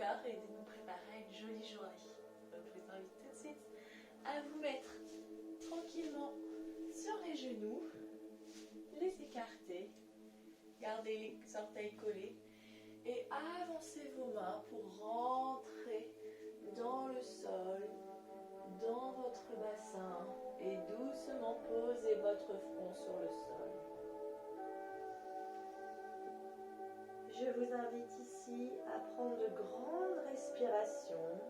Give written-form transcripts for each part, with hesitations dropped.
corps et de nous préparer à une jolie journée. Donc je vous invite tout de suite à vous mettre tranquillement sur les genoux, les écarter, garder les orteils collés et avancer vos mains pour rentrer dans le sol, dans votre bassin et doucement poser votre front sur le sol. Je vous invite ici à prendre de grandes respirations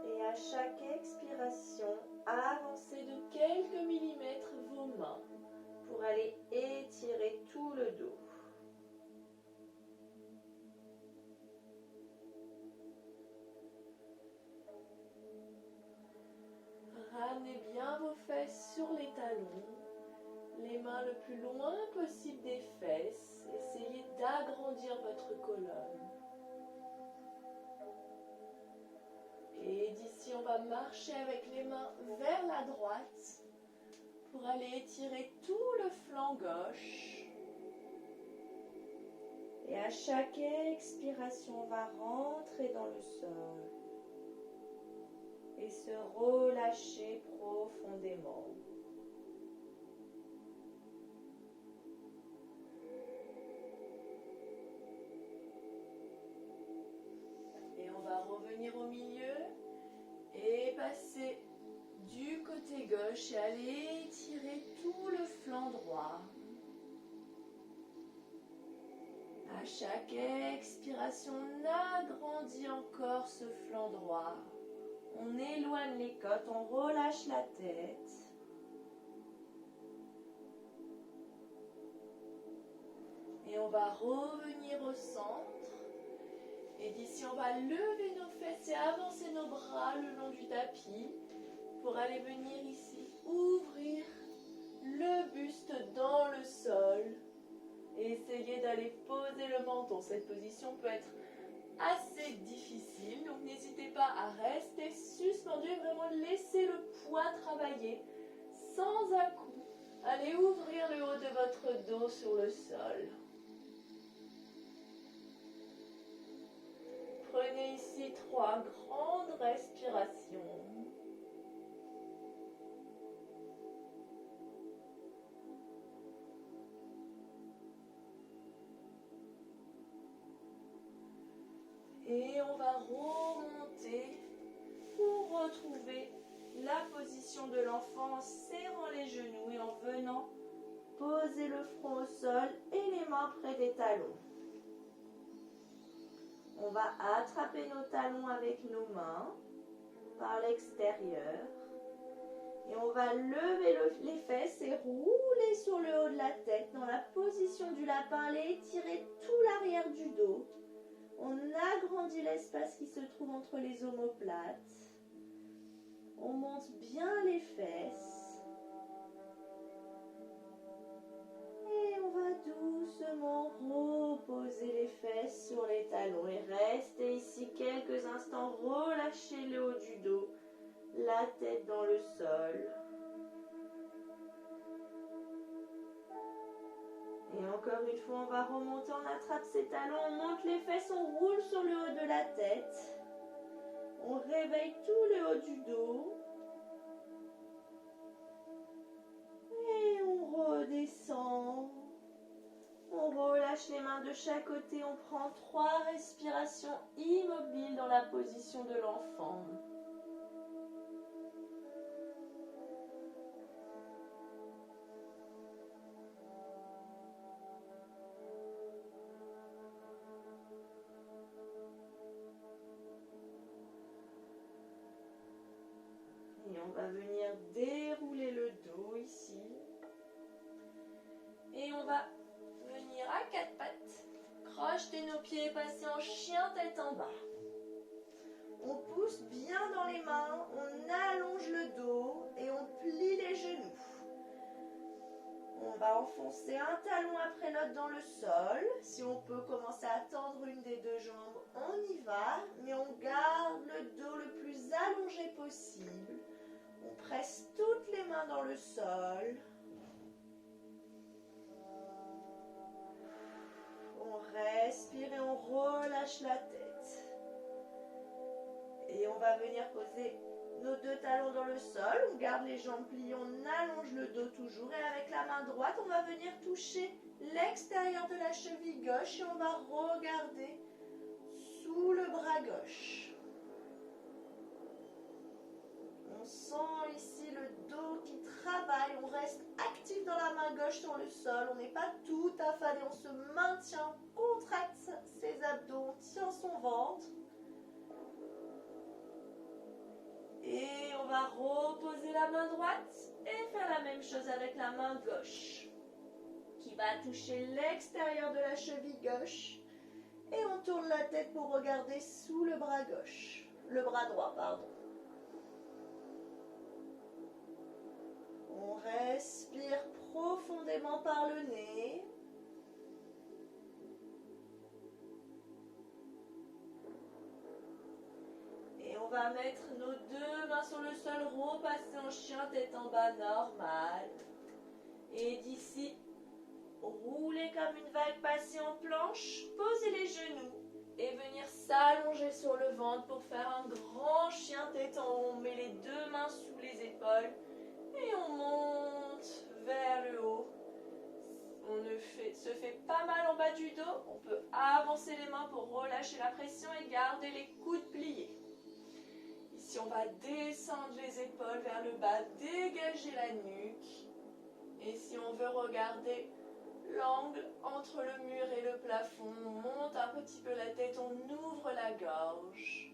et à chaque expiration, avancez de quelques millimètres vos mains pour aller étirer tout le dos. Ramenez bien vos fesses sur les talons, les mains le plus loin possible des fesses. Essayez d'agrandir votre colonne. Et d'ici, on va marcher avec les mains vers la droite pour aller étirer tout le flanc gauche. Et à chaque expiration, on va rentrer dans le sol et se relâcher profondément. Et on va revenir au milieu et passer du côté gauche et aller étirer tout le flanc droit. À chaque expiration, on agrandit encore ce flanc droit. On éloigne les côtes, on relâche la tête. Et on va revenir au centre. Et d'ici, on va lever nos fesses et avancer nos bras le long du tapis pour aller venir ici ouvrir le buste dans le sol. Et essayer d'aller poser le menton. Cette position peut être assez difficile, donc n'hésitez pas à rester suspendu et vraiment laisser le poids travailler sans à-coups. Allez ouvrir le haut de votre dos sur le sol. Prenez ici 3 grandes respirations. Et on va remonter pour retrouver la position de l'enfant en serrant les genoux et en venant poser le front au sol et les mains près des talons. On va attraper nos talons avec nos mains par l'extérieur. Et on va lever les fesses et rouler sur le haut de la tête dans la position du lapin. Allez étirer tout l'arrière du dos. On agrandit l'espace qui se trouve entre les omoplates. On monte bien les fesses. Et on va doucement reposer les fesses sur les talons. Et restez ici quelques instants. Relâchez le haut du dos. La tête dans le sol. Et encore une fois, on va remonter, on attrape ses talons, on monte les fesses, on roule sur le haut de la tête. On réveille tout le haut du dos. Et on redescend. On relâche les mains de chaque côté, on prend 3 respirations immobiles dans la position de l'enfant. Et on va venir dérouler le dos ici. Et on va venir à 4 pattes, crocheter nos pieds et passer en chien tête en bas. On pousse bien dans les mains, on allonge le dos et on plie les genoux. On va enfoncer un talon après l'autre dans le sol. Si on peut commencer à tendre une des 2 jambes, on y va, mais on garde le dos le plus allongé possible. On presse toutes les mains dans le sol. on va venir poser nos deux talons dans le sol. On garde les jambes pliées, on allonge le dos toujours. Et avec la main droite, on va venir toucher l'extérieur de la cheville gauche et on va regarder sous le bras gauche. On sent ici le dos qui travaille, on reste actif dans la main gauche sur le sol, on n'est pas tout affalé, on se maintient, on contracte ses abdos, on tient son ventre. Et on va reposer la main droite et faire la même chose avec la main gauche qui va toucher l'extérieur de la cheville gauche. Et on tourne la tête pour regarder sous le bras gauche, le bras droit, pardon. On respire profondément par le nez. Et on va mettre nos deux mains sur le sol, repasser en chien tête en bas normal. Et d'ici, rouler comme une vague, passer en planche, poser les genoux et venir s'allonger sur le ventre pour faire un grand chien tête en haut. On met les deux mains sous les épaules. Et on monte vers le haut. On se fait pas mal en bas du dos. On peut avancer les mains pour relâcher la pression et garder les coudes pliés. Ici, on va descendre les épaules vers le bas, dégager la nuque. Et si on veut regarder l'angle entre le mur et le plafond, on monte un petit peu la tête, on ouvre la gorge.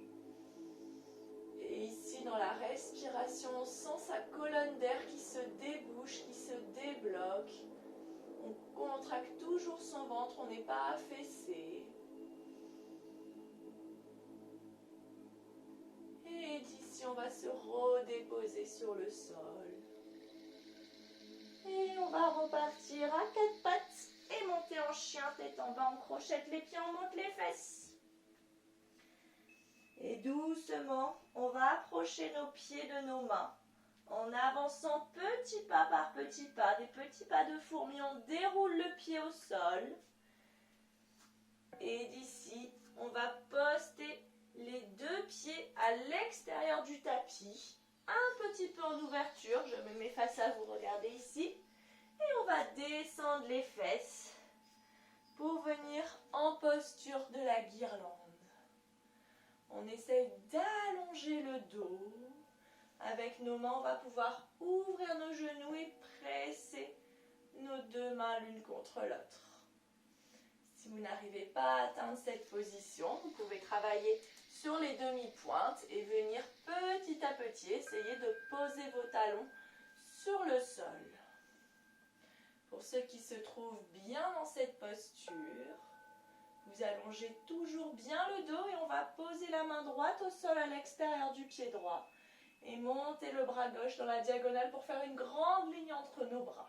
Et ici, dans la respiration, on sent sa colonne d'air qui se débouche, qui se débloque. On contracte toujours son ventre, on n'est pas affaissé. Et d'ici, on va se redéposer sur le sol. Et on va repartir à quatre pattes et monter en chien, tête en bas. On crochette les pieds, on monte les fesses. Et doucement, on va approcher nos pieds de nos mains. En avançant petit pas par petit pas, des petits pas de fourmi, on déroule le pied au sol. Et d'ici, on va poster les deux pieds à l'extérieur du tapis. Un petit peu en ouverture, je me mets face à vous, regardez ici. Et on va descendre les fesses pour venir en posture de la guirlande. On essaye d'allonger le dos. Avec nos mains, on va pouvoir ouvrir nos genoux et presser nos deux mains l'une contre l'autre. Si vous n'arrivez pas à atteindre cette position, vous pouvez travailler sur les demi-pointes et venir petit à petit essayer de poser vos talons sur le sol. Pour ceux qui se trouvent bien dans cette posture, vous allongez toujours bien le dos et on va poser la main droite au sol à l'extérieur du pied droit. Et monter le bras gauche dans la diagonale pour faire une grande ligne entre nos bras.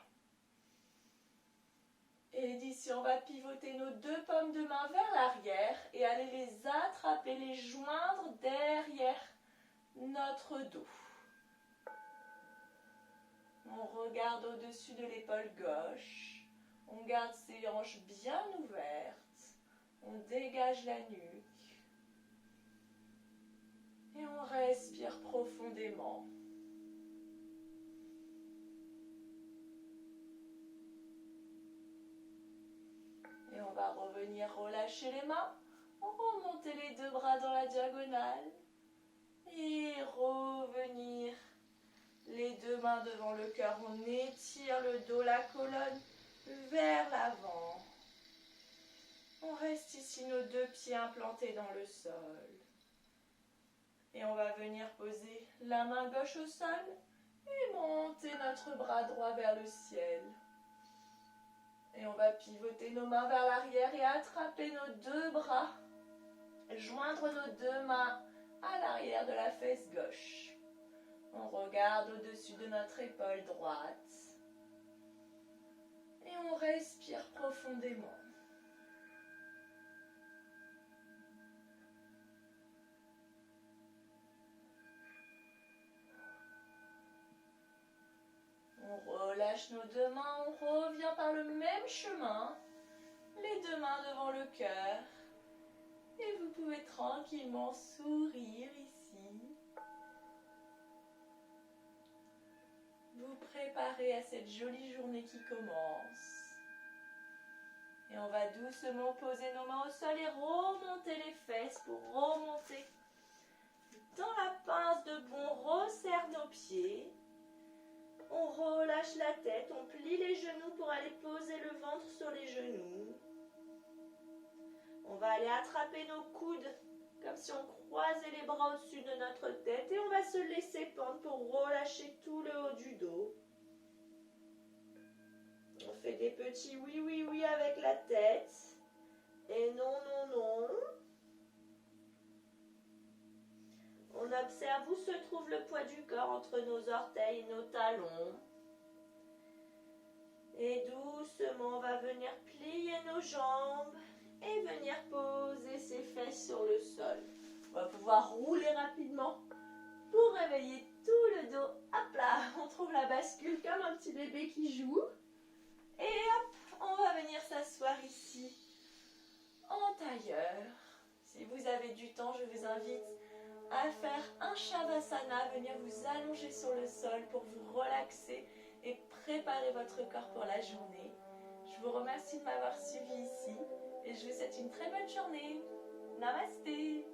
Et d'ici, on va pivoter nos deux paumes de main vers l'arrière et aller les attraper, les joindre derrière notre dos. On regarde au-dessus de l'épaule gauche. On garde ses hanches bien ouvertes. On dégage la nuque. Et on respire profondément. Et on va revenir relâcher les mains. Remonter les deux bras dans la diagonale. Et revenir les deux mains devant le cœur. On étire le dos, la colonne vers l'avant. On reste ici nos deux pieds implantés dans le sol. Et on va venir poser la main gauche au sol et monter notre bras droit vers le ciel. Et on va pivoter nos mains vers l'arrière et attraper nos deux bras. Joindre nos deux mains à l'arrière de la fesse gauche. On regarde au-dessus de notre épaule droite. Et on respire profondément. On relâche nos deux mains, on revient par le même chemin, les deux mains devant le cœur. Et vous pouvez tranquillement sourire ici. vous préparer à cette jolie journée qui commence. Et on va doucement poser nos mains au sol et remonter les fesses pour remonter dans la pince de on resserre nos pieds. On relâche la tête, on plie les genoux pour aller poser le ventre sur les genoux. On va aller attraper nos coudes comme si on croisait les bras au-dessus de notre tête et on va se laisser pendre pour relâcher tout le haut du dos. On fait des petits oui, oui, oui avec la tête et non, non, non. On observe où se trouve le poids du corps entre nos orteils et nos talons. Et doucement, on va venir plier nos jambes et venir poser ses fesses sur le sol. On va pouvoir rouler rapidement pour réveiller tout le dos. Hop là, on trouve la bascule comme un petit bébé qui joue. Et hop, on va venir s'asseoir ici en tailleur. Si vous avez du temps, je vous invite à faire un Shavasana, venir vous allonger sur le sol pour vous relaxer et préparer votre corps pour la journée. Je vous remercie de m'avoir suivi ici et je vous souhaite une très bonne journée. Namasté.